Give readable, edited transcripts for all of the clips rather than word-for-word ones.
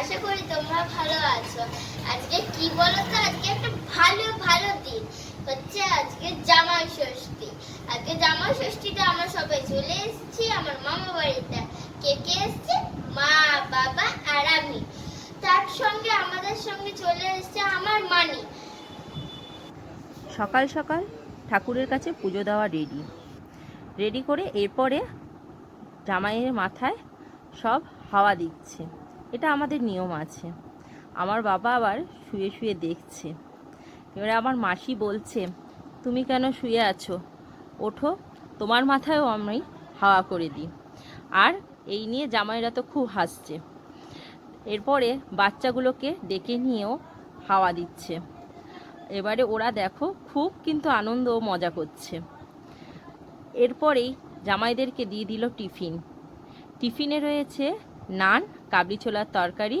আশা করি তোমরা ভালো আছো। আজকে কি বলো তো, আজকে একটা ভালো ভালো দিন হচ্ছে, আজকে জামাই ষষ্ঠী। আজকে জামাই ষষ্ঠীতে আমরা সবাই চলে এসেছি আমার মামা বাড়িতে। কে কে এসছে? মা, বাবা আর আমি। তার সঙ্গে আমাদের সঙ্গে চলে এসছে আমার মানি। সকাল সকাল ঠাকুরের কাছে পুজো দেওয়া রেডি করে এরপরে জামাইয়ের মাথায় সব হাওয়া দিচ্ছে। এটা আমাদের নিয়ম আছে। আমার বাবা আবার শুয়ে শুয়ে দেখছে। এবারে আমার মাসি বলছে, তুমি কেন শুয়ে আছো, ওঠো, তোমার মাথায়ও আমি হাওয়া করে দিই। আর এই নিয়ে জামাইরা তো খুব হাসছে। এরপরে বাচ্চাগুলোকে ডেকে নিয়েও হাওয়া দিচ্ছে। এবারে ওরা দেখো খুব কিন্তু আনন্দ ও মজা করছে। এরপরেই জামাইদেরকে দিয়ে দিল টিফিন। টিফিনে রয়েছে নান, কাবলি ছোলার তরকারি,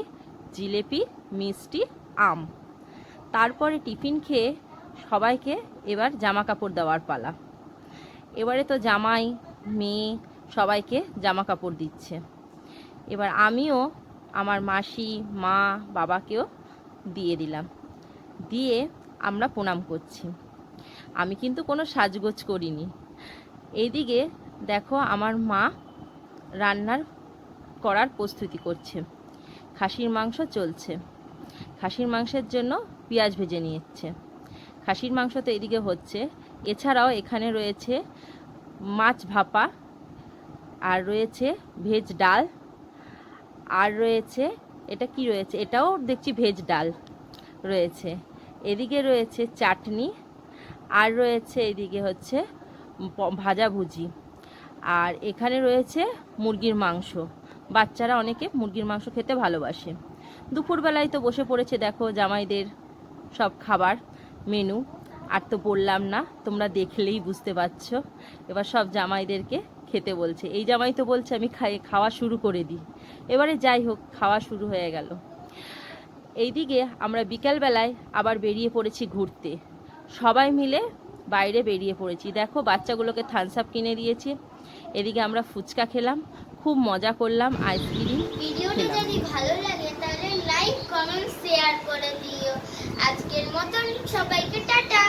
জিলেপি, মিষ্টি, আম। তারপরে টিফিন খেয়ে সবাইকে এবার জামা কাপড় দেওয়ার পালা। এবারে তো জামাই, মেয়ে সবাইকে জামা কাপড় দিচ্ছে। এবার আমিও আমার মাসি, মা, বাবাকেও দিয়ে দিলাম। দিয়ে আমরা প্রণাম করছি। আমি কিন্তু কোনো সাজগোজ করিনি। এইদিকে দেখো আমার মা রান্নার করার প্রস্তুতি করছে। খাসির মাংস চলছে। খাসির মাংসের জন্য পেঁয়াজ ভেজে নিচ্ছে। খাসির মাংস তো এদিকে হচ্ছে। এছাড়াও এখানে রয়েছে মাছ ভাপা, আর রয়েছে ভেজ ডাল, আর রয়েছে এটা কি রয়েছে, এটাও দেখছি ভেজ ডাল রয়েছে। এদিকে রয়েছে চাটনি, আর রয়েছে এদিকে হচ্ছে ভাজাভুজি, আর এখানে রয়েছে মুরগির মাংস। বাচ্চারা অনেকে মুরগির মাংস খেতে ভালোবাসে। দুপুরবেলায় তো বসে পড়েছে দেখো জামাইদের সব খাবার মেনু। আর তো বললাম না, তোমরা দেখলেই বুঝতে পারছো। এবার সব জামাইদেরকে খেতে বলছে। এই জামাই তো বলছে আমি খাওয়া শুরু করে দিই। এবারে যাই হোক, খাওয়া শুরু হয়ে গেল। এইদিকে আমরা বিকালবেলায় আবার বেরিয়ে পড়েছি ঘুরতে। সবাই মিলে বাইরে বেরিয়ে পড়েছি। দেখো বাচ্চাগুলোকে থামস আপ কিনে দিয়েছি। এদিকে আমরা ফুচকা খেলাম, খুব মজা করলাম, আইসক্রিম ভিডিওটা খেলাম। যদি ভালো লাগে তাহলে লাইক, কমেন্ট, শেয়ার করে দিও। আজকের মতন সবাইকে টাটা।